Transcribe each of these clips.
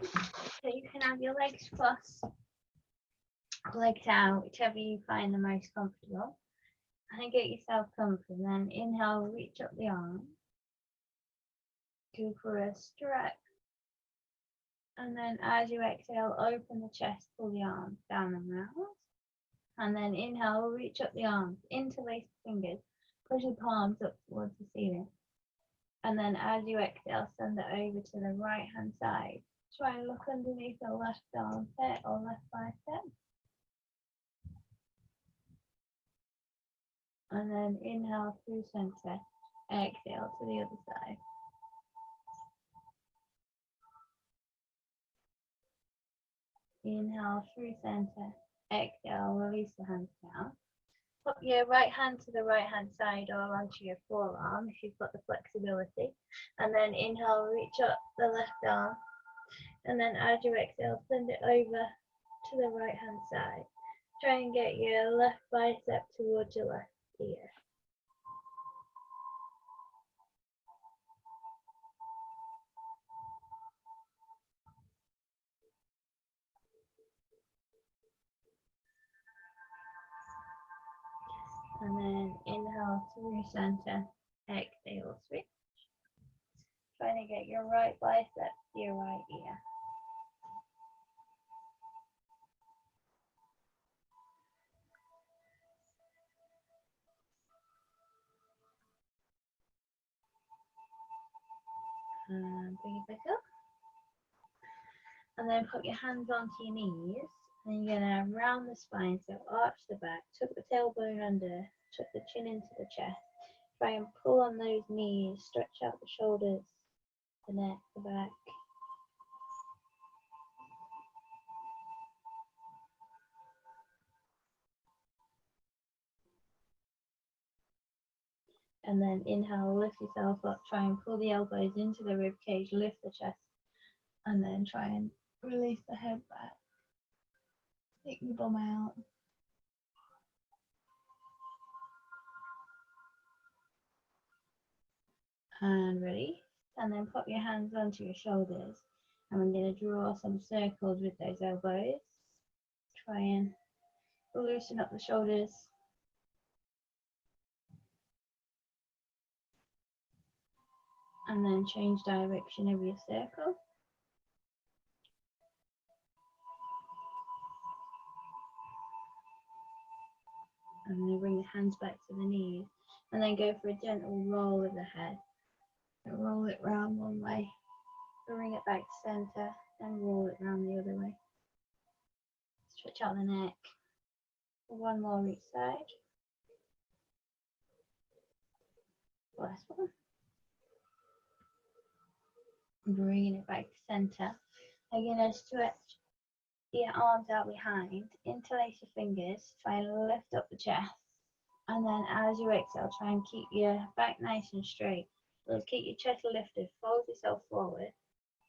So you can have your legs crossed, legs out, whichever you find the most comfortable. And get yourself comfy. Then inhale, reach up the arm. Go for a stretch. And then as you exhale, open the chest, pull the arms down and round. And then inhale, reach up the arms, interlace the fingers, push your palms up towards the ceiling. And then as you exhale, send it over to the right hand side. Try and look underneath the left armpit or left bicep. And then inhale through center, exhale to the other side. Inhale through center, exhale, release the hands down. Put your right hand to the right hand side or onto your forearm if you've got the flexibility. And then inhale, reach up the left arm. And then as you exhale, send it over to the right hand side. Try and get your left bicep towards your left ear. And then inhale through center, exhale, switch. Trying to get your right bicep to your right ear. And bring it back up. And then put your hands onto your knees. And you're going to round the spine, so arch the back, tuck the tailbone under, tuck the chin into the chest. Try and pull on those knees, stretch out the shoulders, the neck, the back. And then inhale, lift yourself up, try and pull the elbows into the rib cage, lift the chest, and then try and release the head back. Take the bum out. And ready. And then put your hands onto your shoulders. And we're going to draw some circles with those elbows. Try and loosen up the shoulders. And then change direction of your circle. And then bring the hands back to the knees. And then go for a gentle roll of the head. And roll it round one way. Bring it back to center. And roll it round the other way. Stretch out the neck. One more each side. Last one. Bringing it back to center. You're going to stretch your arms out behind, interlace your fingers, try and lift up the chest. And then as you exhale, try and keep your back nice and straight. So keep your chest lifted, fold yourself forward.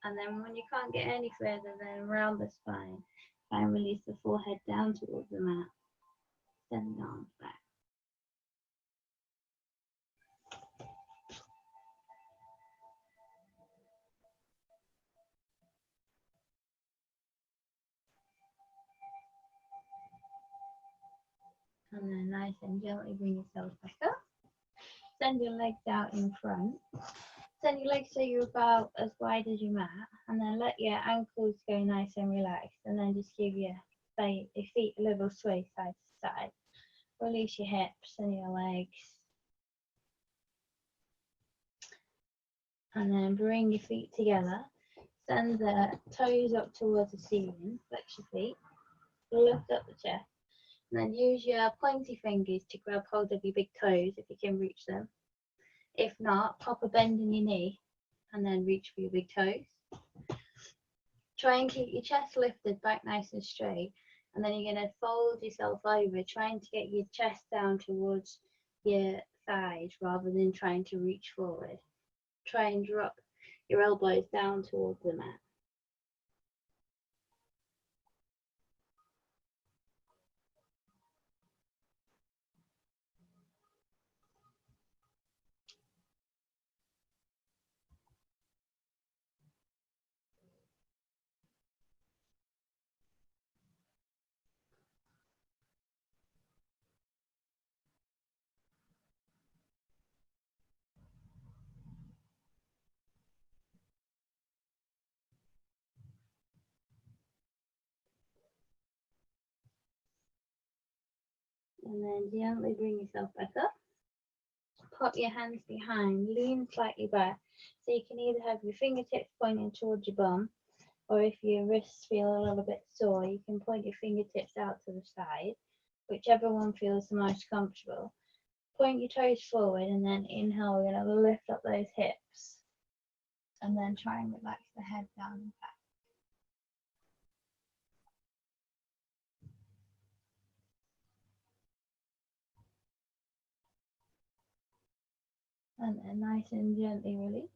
And then when you can't get any further, then round the spine. Try and release the forehead down towards the mat. Send the arms back. And then nice and gently bring yourself back up. Send your legs out in front. Send your legs so you're about as wide as your mat. And then let your ankles go nice and relaxed. And then just give your feet a little sway side to side. Release your hips and your legs. And then bring your feet together. Send the toes up towards the ceiling. Flex your feet. Lift up the chest. And then use your pointy fingers to grab hold of your big toes if you can reach them. If not, pop a bend in your knee and then reach for your big toes. Try and keep your chest lifted back nice and straight. And then you're going to fold yourself over, trying to get your chest down towards your thighs rather than trying to reach forward. Try and drop your elbows down towards the mat. And then gently bring yourself back up. Pop your hands behind, lean slightly back. So you can either have your fingertips pointing towards your bum, or if your wrists feel a little bit sore, you can point your fingertips out to the side, whichever one feels the most comfortable. Point your toes forward and then inhale, we're going to lift up those hips. And then try and relax the head down and back. And then nice and gently release.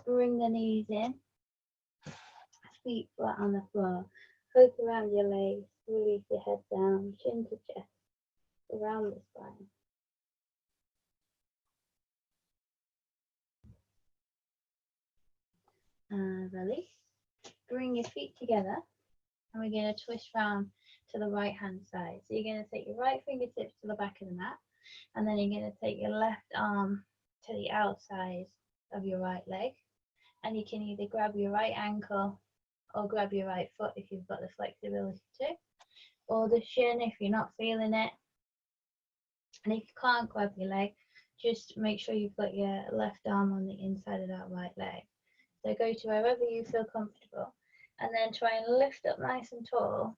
Bring the knees in. Feet flat on the floor. Hook around your legs. Release your head down. Chin to chest. Around the spine. And release. Bring your feet together. And we're going to twist round to the right hand side. So you're going to take your right fingertips to the back of the mat. And then you're going to take your left arm to the outside of your right leg. And you can either grab your right ankle or grab your right foot if you've got the flexibility to, or the shin if you're not feeling it. And if you can't grab your leg, just make sure you've got your left arm on the inside of that right leg. So go to wherever you feel comfortable, and then try and lift up nice and tall.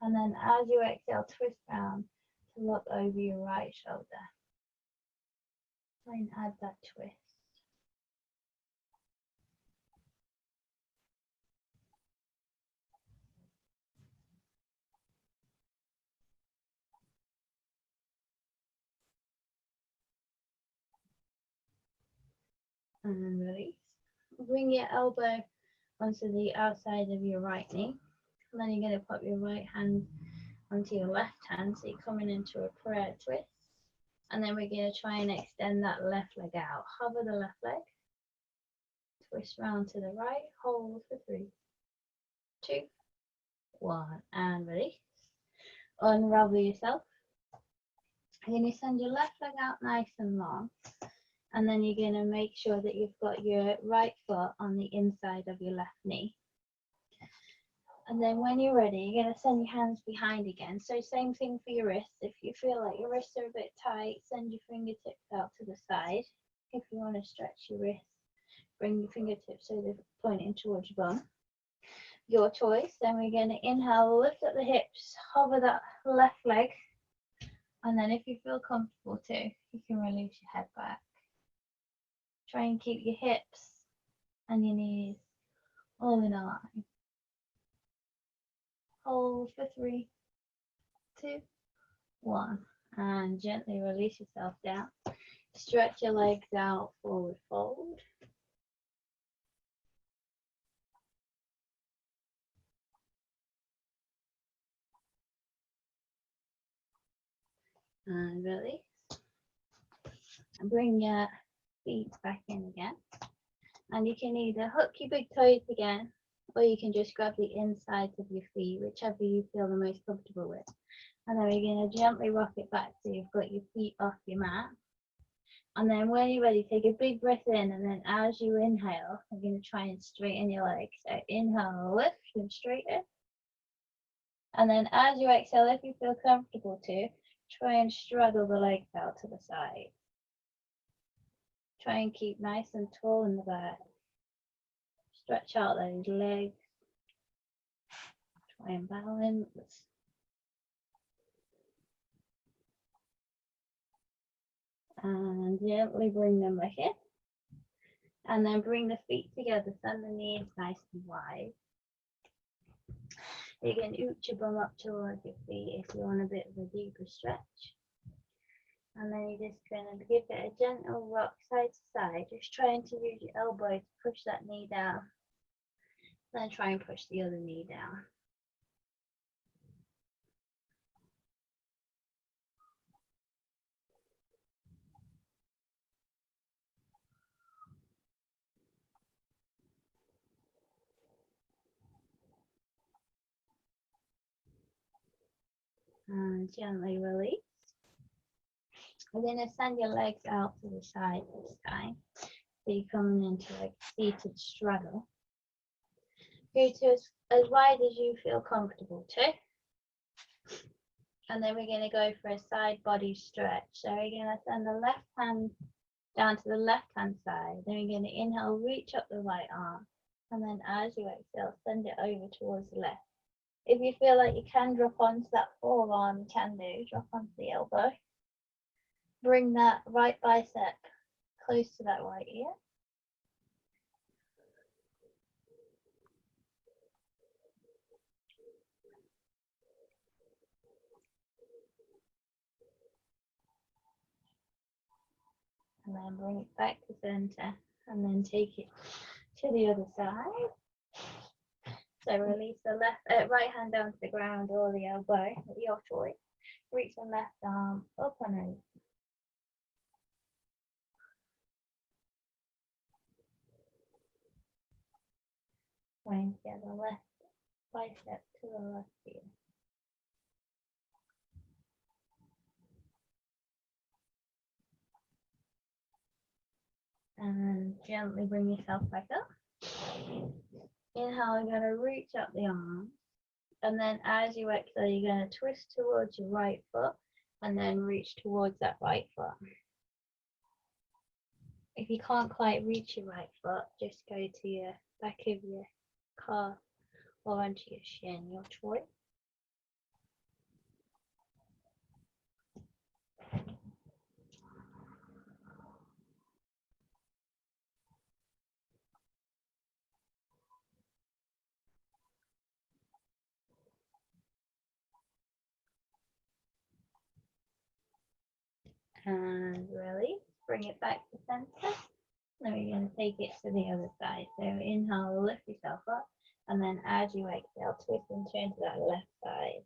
And then as you exhale, twist round to look over your right shoulder. Try and add that twist. And release. Bring your elbow onto the outside of your right knee. And then you're going to pop your right hand onto your left hand. So you're coming into a prayer twist. And then we're going to try and extend that left leg out. Hover the left leg. Twist round to the right. Hold for 3, 2, 1. And release. Unravel yourself. You're going to send your left leg out nice and long. And then you're going to make sure that you've got your right foot on the inside of your left knee. And then when you're ready, you're going to send your hands behind again. So same thing for your wrists. If you feel like your wrists are a bit tight, send your fingertips out to the side. If you want to stretch your wrists, bring your fingertips so they're pointing towards your bum. Your choice. Then we're going to inhale, lift up the hips, hover that left leg. And then if you feel comfortable too, you can release your head back. Try and keep your hips and your knees all in a line. Hold for 3, 2, 1. And gently release yourself down. Stretch your legs out, forward fold. And release. And bring your feet back in again. And you can either hook your big toes again, or you can just grab the insides of your feet, whichever you feel the most comfortable with. And then we're going to gently rock it back so you've got your feet off your mat. And then when you're ready, take a big breath in, and then as you inhale, we're going to try and straighten your legs. So inhale, lift and straighten. And then as you exhale, if you feel comfortable to, try and straddle the legs out to the side. Try and keep nice and tall in the back. Stretch out those legs. Try and balance. And gently bring them back in. And then bring the feet together, send the knees nice and wide. You can ooch your bum up towards your feet if you want a bit of a deeper stretch. And then you're just going to give it a gentle rock side to side, just trying to use your elbow to push that knee down. Then try and push the other knee down. And gently release. We're going to send your legs out to the side this time. So you're coming into like seated straddle. Go to as wide as you feel comfortable to. And then we're going to go for a side body stretch. So we're going to send the left hand down to the left hand side. Then we're going to inhale, reach up the right arm. And then as you exhale, send it over towards the left. If you feel like you can drop onto that forearm, you can do. Drop onto the elbow. Bring that right bicep close to that right ear. And then bring it back to center. And then take it to the other side. So release the right hand down to the ground or the elbow, your choice. Reach the left arm up and over. Bring together left bicep to the left ear. And gently bring yourself back up. Inhale, you're going to reach up the arm. And then as you exhale, you're going to twist towards your right foot and then reach towards that right foot. If you can't quite reach your right foot, just go to your back of your calf or onto your shin, your choice. And release, bring it back to center. Then we're going to take it to the other side. So inhale, lift yourself up, and then as you exhale, twist and turn to that left side.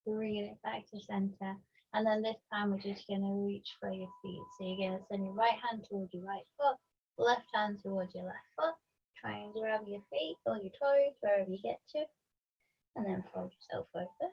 Bringing it back to center. And then this time we're just going to reach for your feet. So you're going to send your right hand towards your right foot, left hand towards your left foot. Try and grab your feet or your toes, wherever you get to. And then fold yourself over.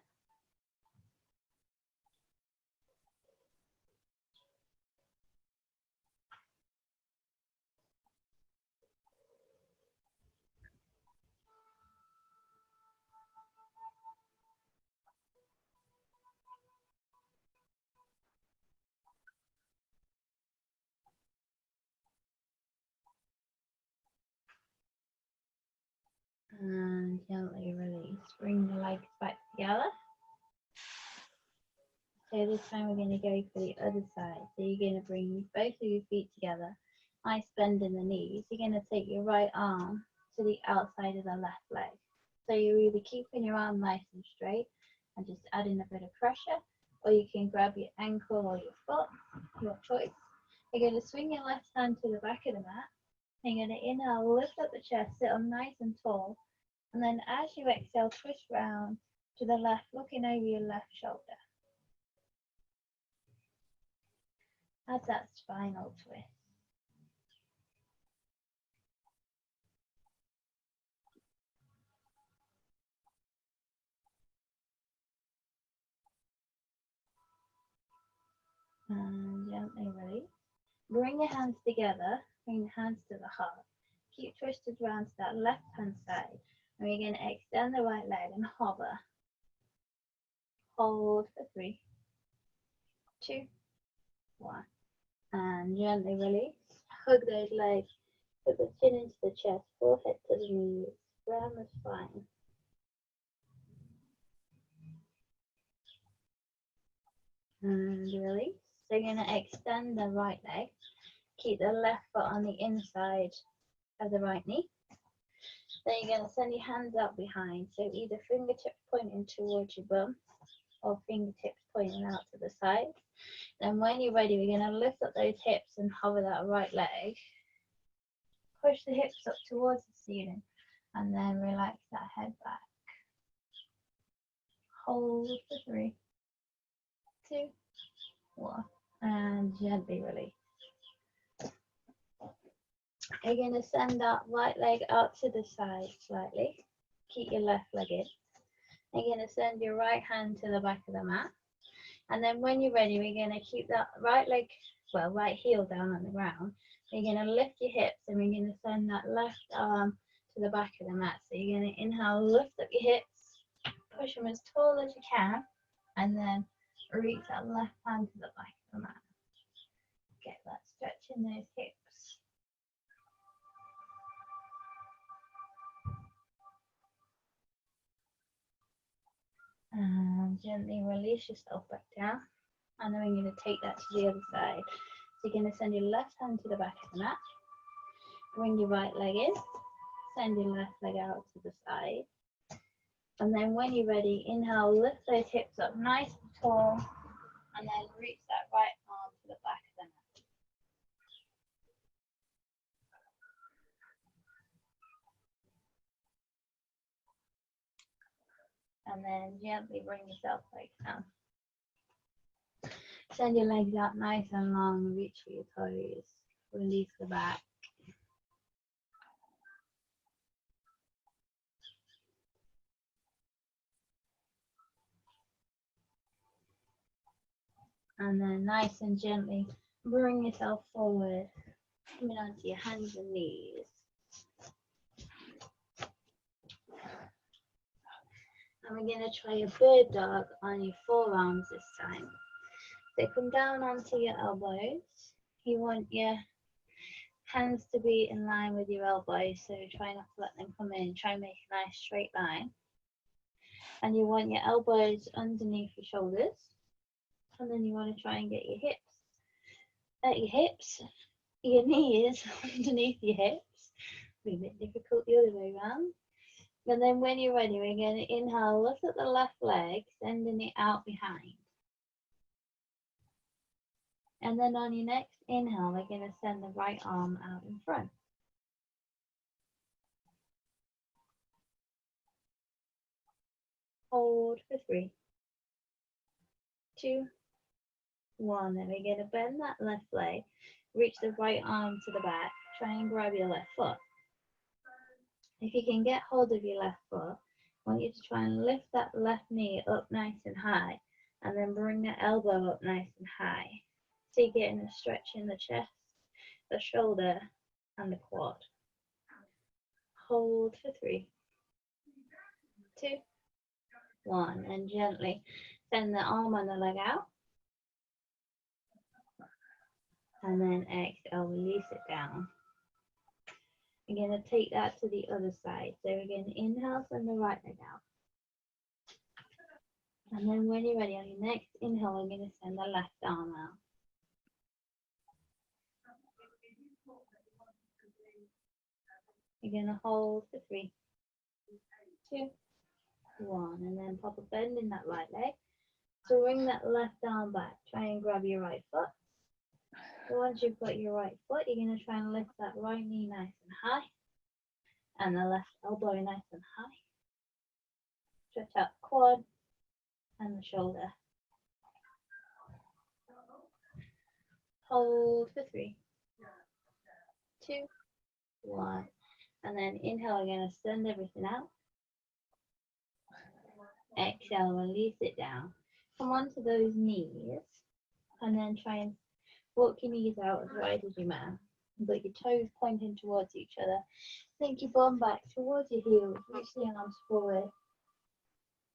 And gently release. Bring the legs back together. So this time we're going to go for the other side. So you're going to bring both of your feet together. Nice bend in the knees. You're going to take your right arm to the outside of the left leg. So you're either keeping your arm nice and straight and just adding a bit of pressure, or you can grab your ankle or your foot, your choice. You're going to swing your left hand to the back of the mat. And you're going to inhale, lift up the chest, sit up nice and tall. And then as you exhale, twist round to the left, looking over your left shoulder. Add that spinal twist. And gently release. Bring your hands together, bring your hands to the heart. Keep twisted round to that left hand side. And we're going to extend the right leg and hover. Hold for 3, 2, 1. And gently release. Hug those legs. Put the chin into the chest, forehead to the knees, round the spine. And release. So you're going to extend the right leg. Keep the left foot on the inside of the right knee. Then you're going to send your hands out behind. So either fingertips pointing towards your bum or fingertips pointing out to the side. Then when you're ready, we're going to lift up those hips and hover that right leg. push the hips up towards the ceiling and then relax that head back. Hold for 3, 2, 1, and gently release. You're going to send that right leg out to the side slightly. Keep your left leg in. You're going to send your right hand to the back of the mat. And then when you're ready, we're going to keep that right leg, well, right heel down on the ground. You're going to lift your hips and we're going to send that left arm to the back of the mat. So you're going to inhale, lift up your hips, push them as tall as you can, and then reach that left hand to the back of the mat. Get that stretch in those hips. And gently release yourself back down. And then we're going to take that to the other side. So you're going to send your left hand to the back of the mat. Bring your right leg in. Send your left leg out to the side. And then when you're ready, inhale, lift those hips up nice and tall. And then reach that right arm to the back of the mat. And then gently bring yourself back down. Send your legs out nice and long, reach for your toes, release the back. And then nice and gently bring yourself forward, coming onto your hands and knees. And we're going to try a bird dog on your forearms this time. So come down onto your elbows. You want your hands to be in line with your elbows, so try not to let them come in. Try and make a nice straight line. And you want your elbows underneath your shoulders. And then you want to try and get your knees underneath your hips. Be a bit difficult the other way around. And then when you're ready, we're going to inhale, lift up the left leg, sending it out behind. And then on your next inhale, we're going to send the right arm out in front. Hold for 3, 2, 1. Then we're going to bend that left leg, reach the right arm to the back, try and grab your left foot. If you can get hold of your left foot, I want you to try and lift that left knee up nice and high, and then bring the elbow up nice and high. So you're getting a stretch in the chest, the shoulder, and the quad. Hold for 3, 2, 1, and gently send the arm and the leg out. And then exhale, release it down. We're going to take that to the other side. So we're going to inhale, send the right leg out. And then when you're ready, on your next inhale, we're going to send the left arm out. You're going to hold for 3, 2, 1, and then pop a bend in that right leg. So bring that left arm back. Try and grab your right foot. So once you've got your right foot, you're going to try and lift that right knee nice and high. And the left elbow nice and high. Stretch out the quad and the shoulder. Hold for 3, 2, 1. And then inhale, we're going to send everything out. Exhale, release it down. Come onto those knees. And then try and walk your knees out as wide as you can. But your toes pointing towards each other. Sink your bum back towards your heels. Reach the arms forward.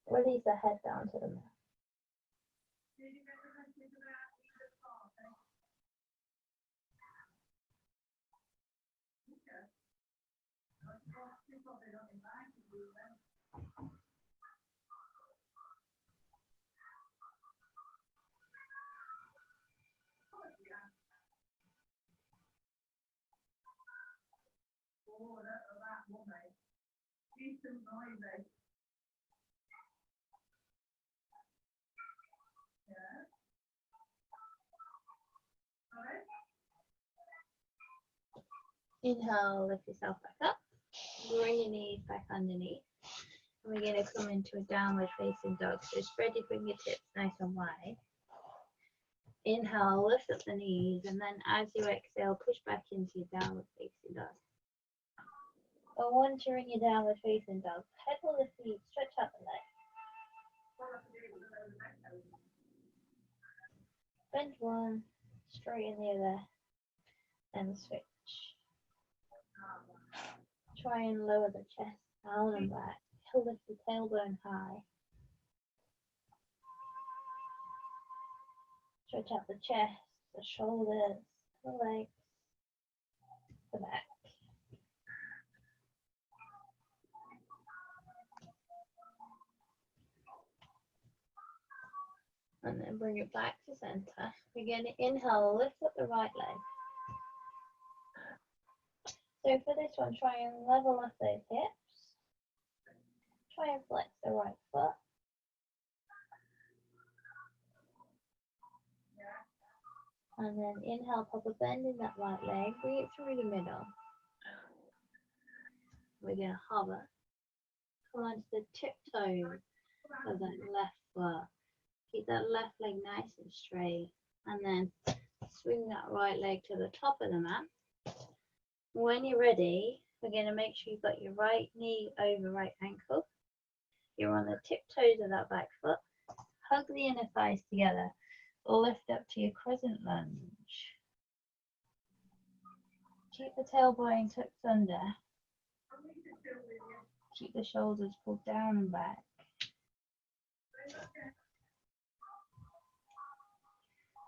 Release the head down to the mat. Inhale, lift yourself back up. Bring your knees back underneath. And we're going to come into a downward facing dog. So spread your fingertips nice and wide. Inhale, lift up the knees, and then as you exhale, push back into your downward facing dog. But once you're in your downward facing dog, pedal the feet, stretch out the legs. Bend one, straighten the other, and switch. Try and lower the chest down and back. Lift the tailbone high. Stretch out the chest, the shoulders, the legs, the back. And then bring it back to center. We're going to inhale, lift up the right leg. So for this one, try and level up those hips. Try and flex the right foot. And then inhale, pop a bend in that right leg, bring it through the middle. We're going to hover. Come onto the tiptoes of that left foot. Keep that left leg nice and straight. And then swing that right leg to the top of the mat. When you're ready, we're going to make sure you've got your right knee over right ankle. You're on the tiptoes of that back foot. Hug the inner thighs together. Lift up to your crescent lunge. Keep the tailbone tucked under. Keep the shoulders pulled down and back.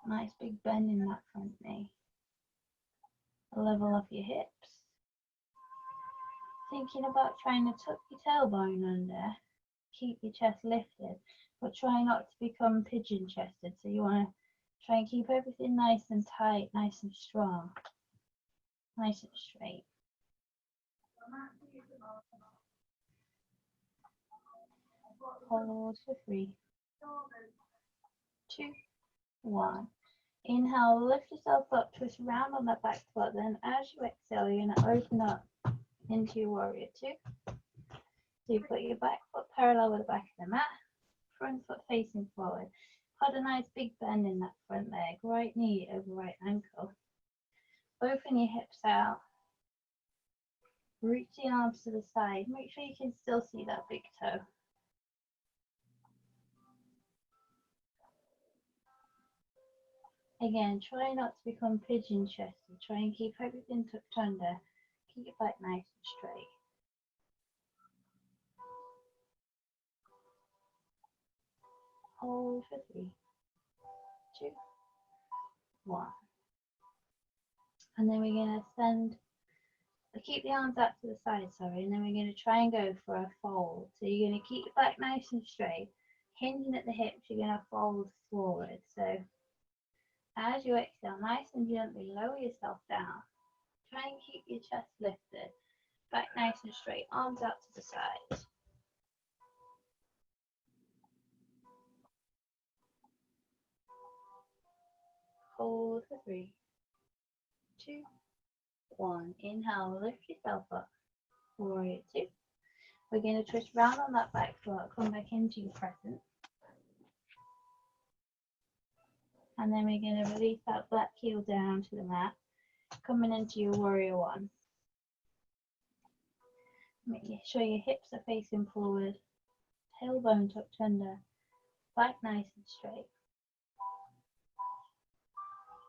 Nice big bend in that front knee. Level off your hips. Thinking about trying to tuck your tailbone under. Keep your chest lifted, but try not to become pigeon chested. So you want to try and keep everything nice and tight, nice and strong, nice and straight. Hold for 3, 2, 1. Inhale, lift yourself up, twist round on that back foot. Then as you exhale, you're going to open up into your warrior 2. So you put your back foot parallel with the back of the mat, front foot facing forward. Put a nice big bend in that front leg, right knee over right ankle. Open your hips out. Reach the arms to the side. Make sure you can still see that big toe. Again, try not to become pigeon chested. Try and keep everything tucked under. Keep your back nice and straight. Hold for 3, 2, 1. And then we're going to keep the arms out to the side, and then we're going to try and go for a fold. So you're going to keep your back nice and straight, hinging at the hips, you're going to fold forward. So as you exhale, nice and gently lower yourself down. Try and keep your chest lifted, back nice and straight, arms out to the side. Hold for 3, 2, 1. Inhale, lift yourself up. Warrior 2. We're going to twist round on that back foot, come back into your present. And then we're going to release that back heel down to the mat, coming into your warrior 1. Make sure your hips are facing forward, tailbone tucked under, back nice and straight.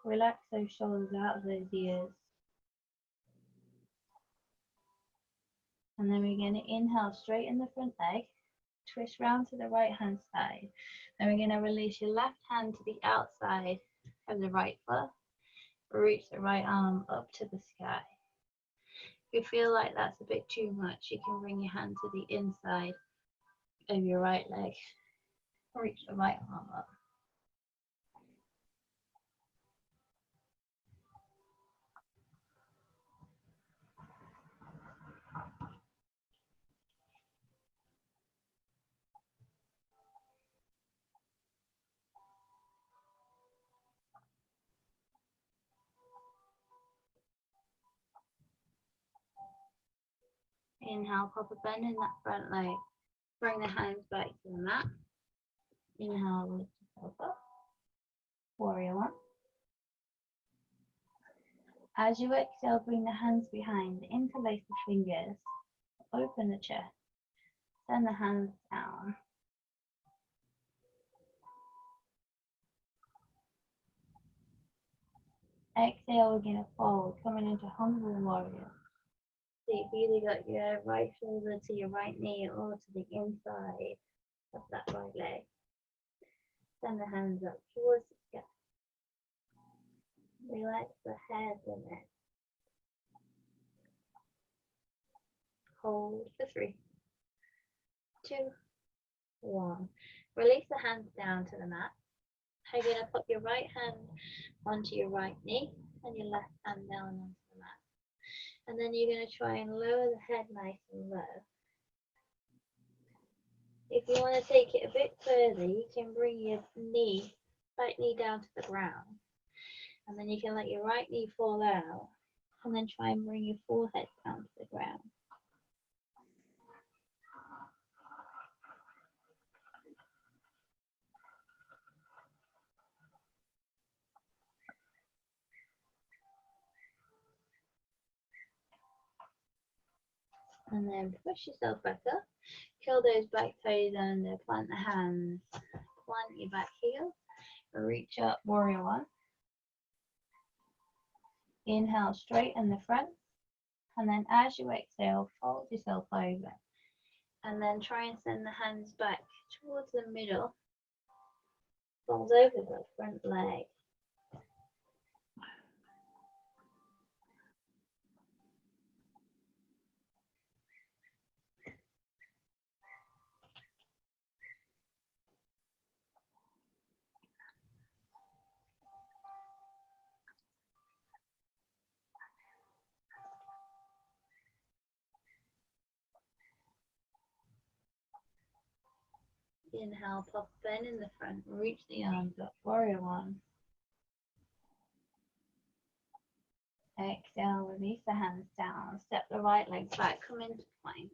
Relax those shoulders out of those ears. And then we're going to inhale, straighten the front leg, twist round to the right hand side. Then we're going to release your left hand to the outside of the right foot. Reach the right arm up to the sky. If you feel like that's a bit too much, you can bring your hand to the inside of your right leg. Reach the right arm up. Inhale, pop a bend in that front leg. Bring the hands back to the mat. Inhale, lift yourself up. Warrior one. As you exhale, bring the hands behind, interlace the fingers, open the chest, send the hands down. Exhale, we're going to fold, coming into humble warrior. So you've either got your right shoulder to your right knee or to the inside of that right leg. Send the hands up towards the sky. Relax the head and neck. Hold for 3, 2, 1. Release the hands down to the mat. You're going to put your right hand onto your right knee and your left hand down onto the mat. And then you're going to try and lower the head nice and low. If you want to take it a bit further, you can bring your right knee down to the ground. And then you can let your right knee fall out. And then try and bring your forehead down to the ground. And then push yourself back up. Curl those back toes under, plant the hands, plant your back heel, reach up, warrior one. Inhale, straighten the front, and then as you exhale, fold yourself over. And then try and send the hands back towards the middle, fold over the front leg. Inhale, pop bend in the front, reach the arms up, warrior one. Exhale, release the hands down, step the right leg back, come into plank.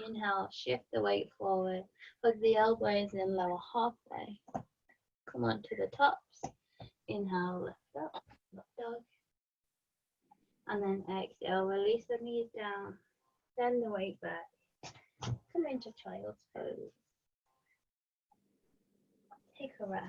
Inhale, shift the weight forward, hug the elbows in, lower halfway. Come on to the tops. Inhale, lift up, up dog. And then exhale, release the knees down, send the weight back. Come into child's pose. Take a rest.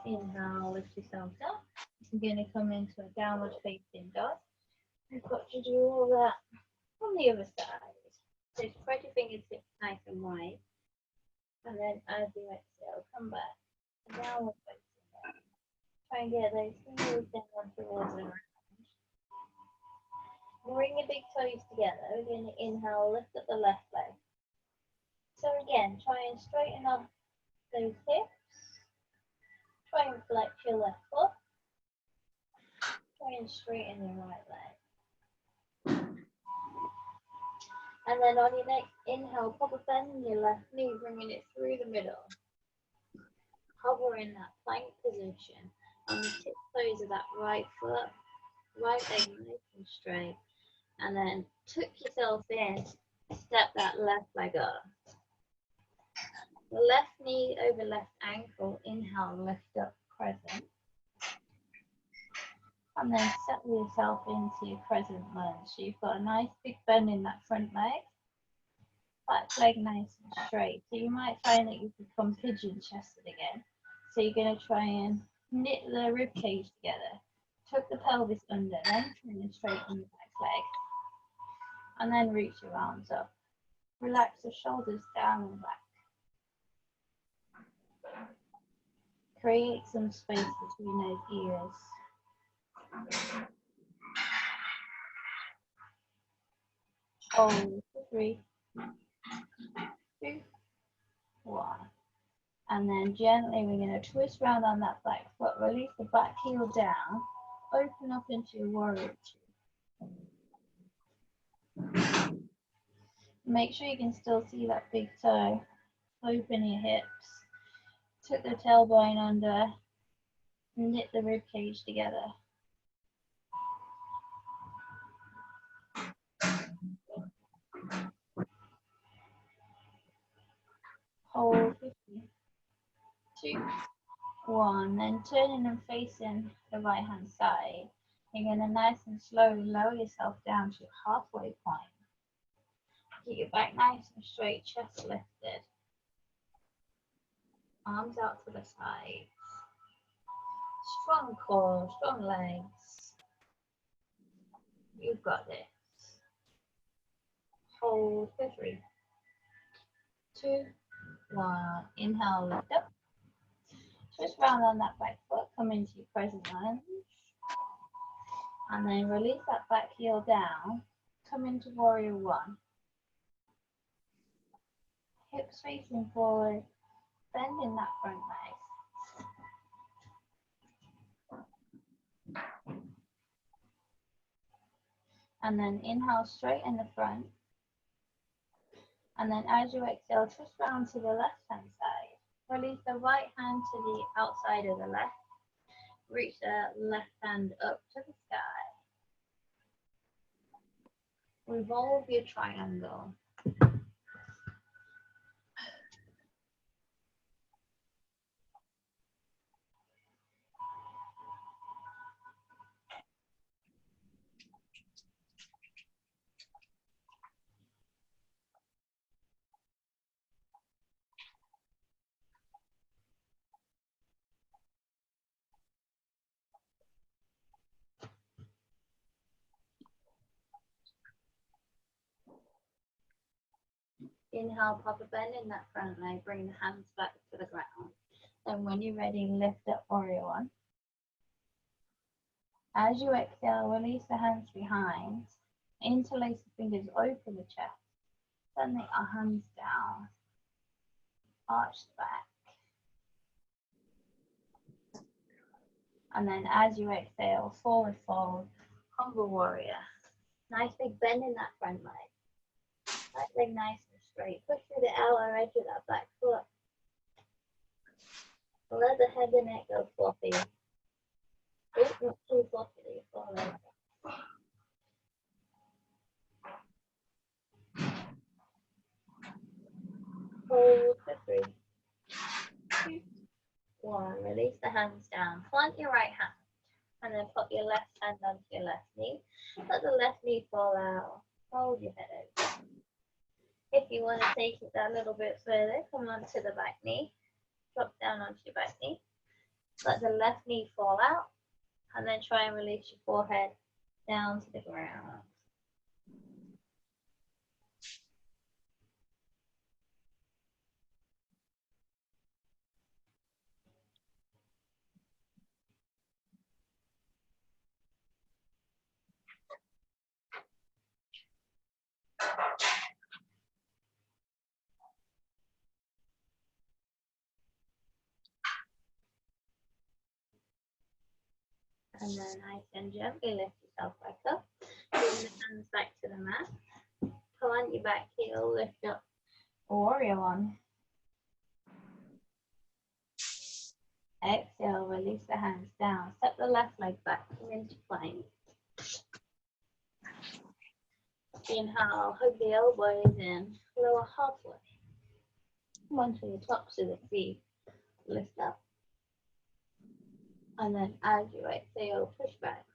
Inhale, lift yourself up. You're going to come into a downward facing dog. You've got to do all that on the other side. So spread your fingertips nice and wide. And then as you exhale, come back. Downward facing dog. Try and get those fingers down towards the ground. Bring your big toes together. We're going to inhale, lift up the left leg. So again, try and straighten up those hips. Try and flex your left foot. Try and straighten your right leg. And then on your next inhale, pop a bend in your left knee, bringing it through the middle. Hover in that plank position on the tip toes of that right foot, right leg nice and straight. And then tuck yourself in, step that left leg up. The left knee over left ankle, inhale, lift up, crescent. And then settle yourself into your crescent lunge. So you've got a nice big bend in that front leg. back leg nice and straight. So you might find that you become pigeon chested again. So you're going to try and knit the rib cage together, tuck the pelvis under, then turn and straighten the back leg, and then reach your arms up. Relax the shoulders down and back. Create some space between those ears. Hold for 3, 2, 1. And then gently we're going to twist round on that back foot, release the back heel down, open up into your warrior two. Make sure you can still see that big toe. Open your hips, tuck the tailbone under, knit the rib cage together. Hold 50, 2, 1, then turning and facing the right hand side. You're going to nice and slowly lower yourself down to halfway point. Keep your back nice and straight, chest lifted. Arms out to the sides. Strong core, strong legs. You've got this. Hold for 3, 2, 1. Inhale, lift up. Twist round on that back foot, come into your present lunge. And then release that back heel down. Come into warrior one. Hips facing forward, bending that front leg. And then inhale, straighten the front. And then as you exhale, twist round to the left hand side. Release the right hand to the outside of the left. Reach the left hand up to the sky. Revolve your triangle. Inhale, pop a bend in that front leg, bring the hands back to the ground. Then when you're ready, lift up warrior one. As you exhale, release the hands behind. Interlace the fingers, open the chest. Then the hands down. Arch the back. And then as you exhale, forward fold, humble warrior. Nice big bend in that front leg. That leg nice and straight. Push through the outer edge of that back foot. Let the head and neck go floppy. Oops, not too floppy that you fall over. Hold for 3, 2, 1. Release the hands down. Plant your right hand. And then put your left hand onto your left knee. Let the left knee fall out. Hold your head open. If you want to take it a little bit further, come onto the back knee. Drop down onto your back knee. Let the left knee fall out. And then try and release your forehead down to the ground. And then nice and gently lift yourself back up. Bring the hands back to the mat. Plant your back heel, lift up warrior one. Exhale, release the hands down. Step the left leg back, come into plank. Inhale, hug the elbows in, lower halfway. Come onto the tops of the feet, lift up. And then as you exhale, push back.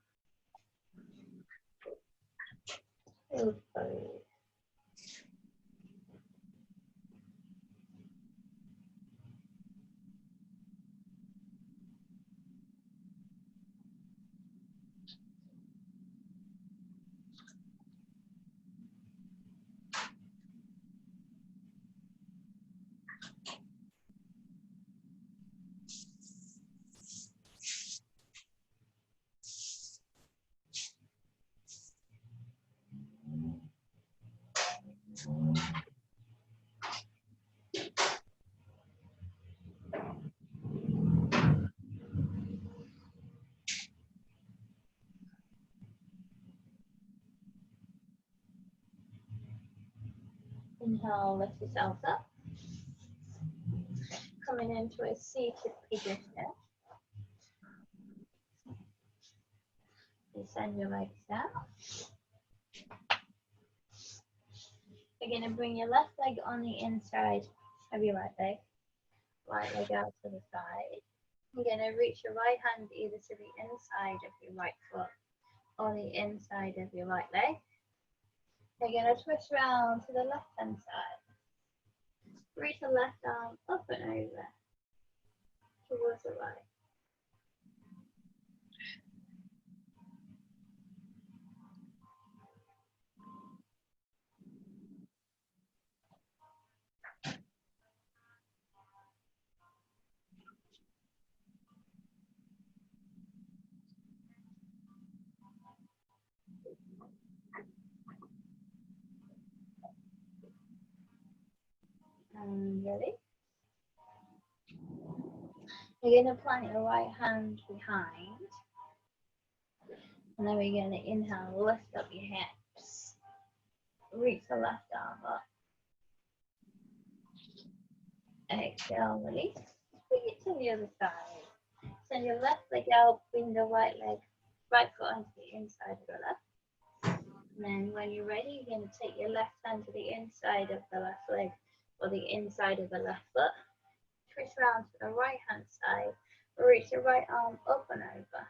Inhale, lift yourself up. Coming into a seated position. Send your legs down. You're going to bring your left leg on the inside of your right leg out to the side. You're going to reach your right hand either to the inside of your right foot or the inside of your right leg. You're going to twist around to the left hand side. Reach the left arm up and over towards the right. And ready? You're going to plant your right hand behind. And then we're going to inhale, lift up your hips. Reach the left arm up. Exhale, release. Bring it to the other side. Send your left leg out, bring the right foot onto the inside of your left. And then when you're ready, you're going to take your left hand to the inside of the left leg or the inside of the left foot. Twist around to the right hand side. Reach your right arm up and over.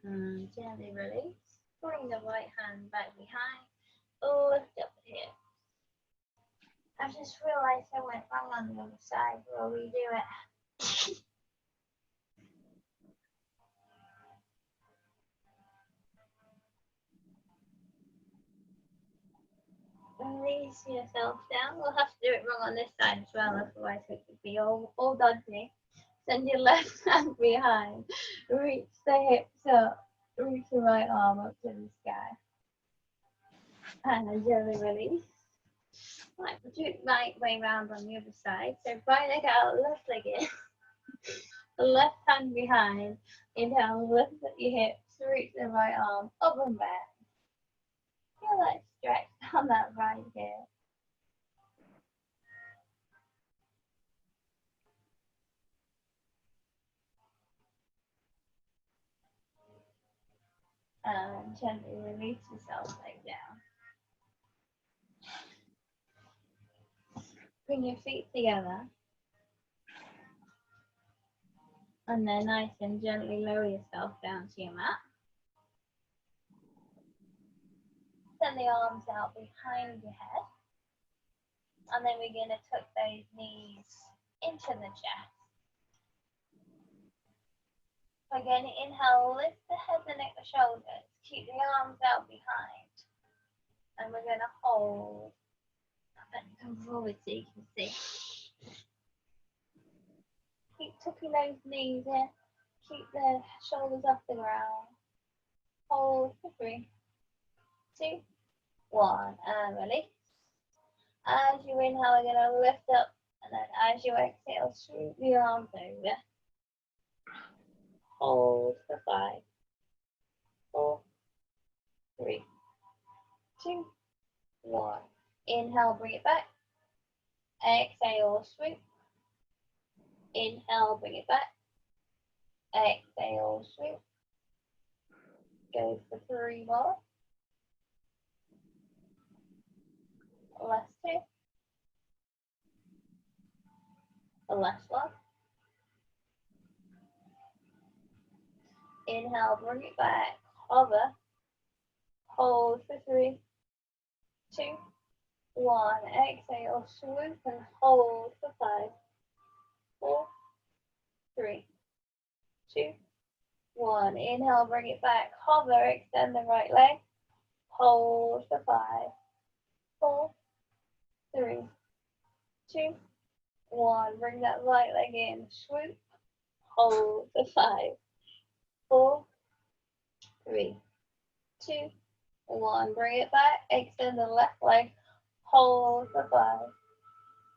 And gently release. Bring the right hand back behind. Lift up the hips. I just realized I went wrong on the other side. We'll redo it. Release yourself down. We'll have to do it wrong on this side as well, otherwise it could be all dodgy. Send your left hand behind. Reach the hips up. Reach your right arm up to the sky. And gently release. Right, we'll do it right way round on the other side. So right leg out, left leg in. The left hand behind. Inhale, lift up your hips. Reach the right arm up and back. Feel that stretch on that right hip. And gently release yourself back down. Bring your feet together. And then nice and gently lower yourself down to your mat. Send the arms out behind your head. And then we're going to tuck those knees into the chest. We're going to inhale, lift the head, the neck, the shoulders. Keep the arms out behind. And we're going to hold. And come forward so you can see. Keep tucking those knees in. Keep the shoulders off the ground. Hold for 3, 2, 1. And release. As you inhale, we're going to lift up. And then as you exhale, swoop the arms over. Hold for 5, 4, 3, 2, 1. Inhale, bring it back. Exhale, swoop. Inhale, bring it back. Exhale, swoop. Go for 3 more. Last 2. The last one. Inhale, bring it back. Hover. Hold for 3, 2, 1. Exhale, swoop and hold for 5, 4, 3, 2, 1. Inhale, bring it back. Hover, extend the right leg. Hold for 5, 4, 3, 2, 1. Bring that right leg in. Swoop hold for 5, 4, 3, 2, 1. Bring it back, extend the left leg, hold for 5,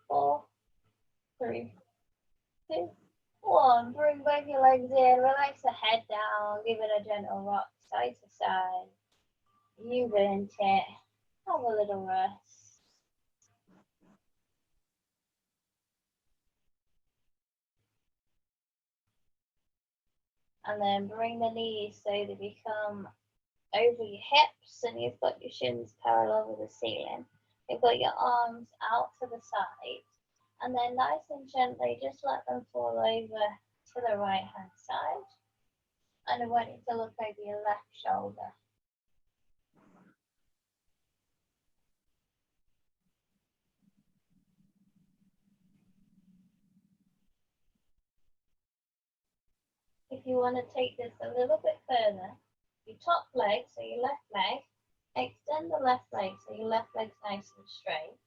4, 3, 2, 1. Bring both your legs in, relax the head down, give it a gentle rock side to side. You've earned it. Have a little rest. And then bring the knees so they become over your hips and you've got your shins parallel with the ceiling. You've got your arms out to the side. And then nice and gently just let them fall over to the right hand side. And I want you to look over your left shoulder. If you want to take this a little bit further, your top leg, so your left leg, extend the left leg so your left leg's nice and straight.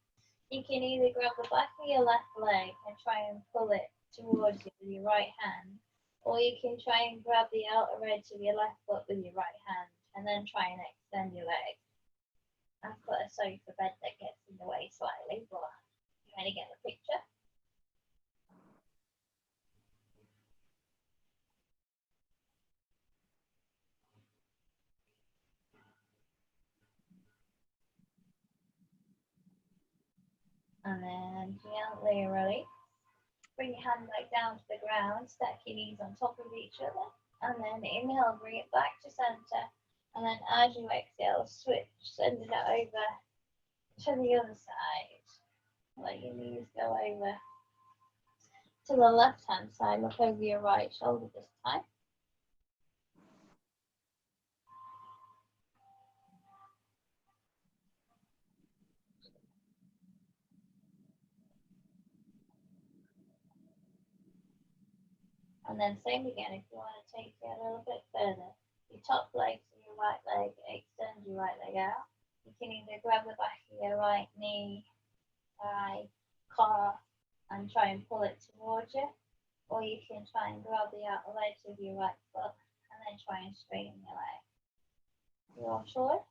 You can either grab the back of your left leg and try and pull it towards you with your right hand, or you can try and grab the outer edge of your left foot with your right hand and then try and extend your leg. I've got a sofa bed that gets in the way slightly, but you kind of get the picture. And then gently release. Bring your hand back down to the ground, stack your knees on top of each other. And then inhale, bring it back to center. And then as you exhale, switch, sending it over to the other side. Let your knees go over to the left hand side. Look over your right shoulder this time. And then same again, if you want to take it a little bit further. Your top leg to your right leg, extend your right leg out. You can either grab the back of your right knee, thigh, calf, and try and pull it towards you. Or you can try and grab the outer edge of your right foot and then try and straighten your leg. You all sure?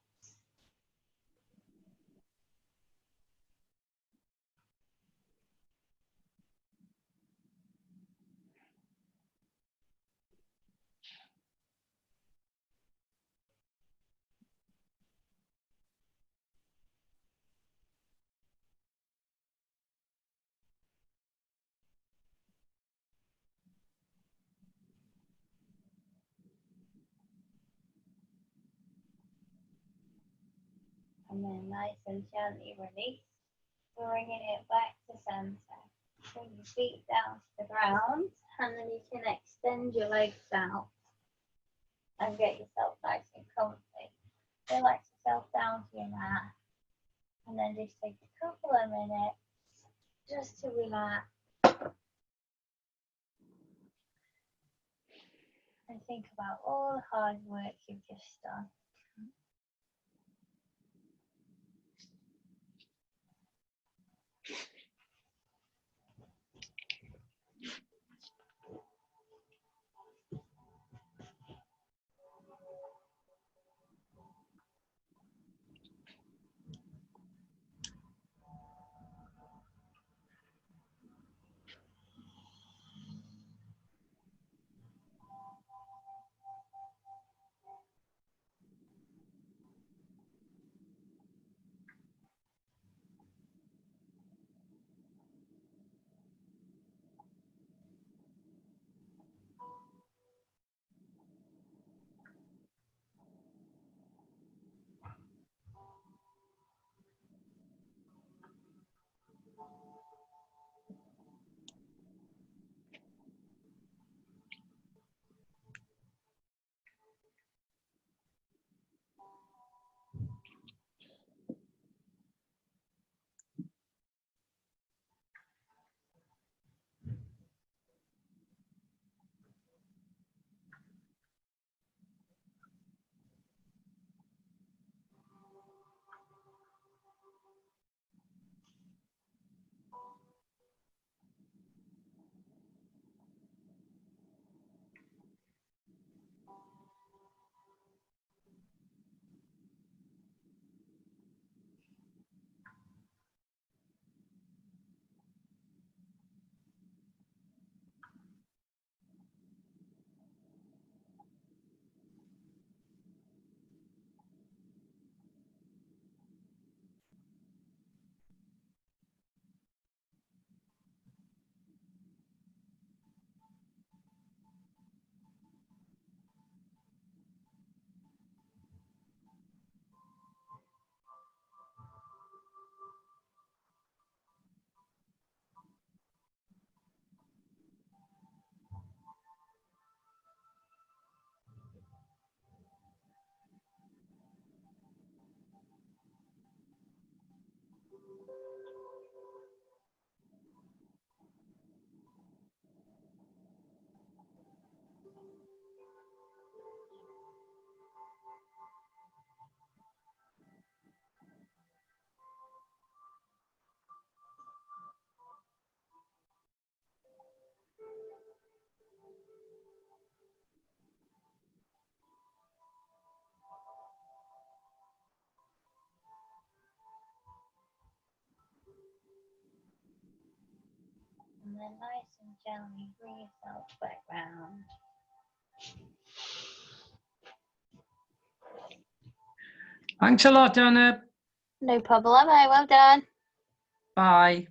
And then nice and gently release, bringing it back to center. Bring your feet down to the ground, and then you can extend your legs out and get yourself nice and comfy. Relax yourself down to your mat, and then just take a couple of minutes just to relax and think about all the hard work you've just done. then nice and gently bring yourself back round. Thanks a lot, Anna. No problemo, well done. Bye.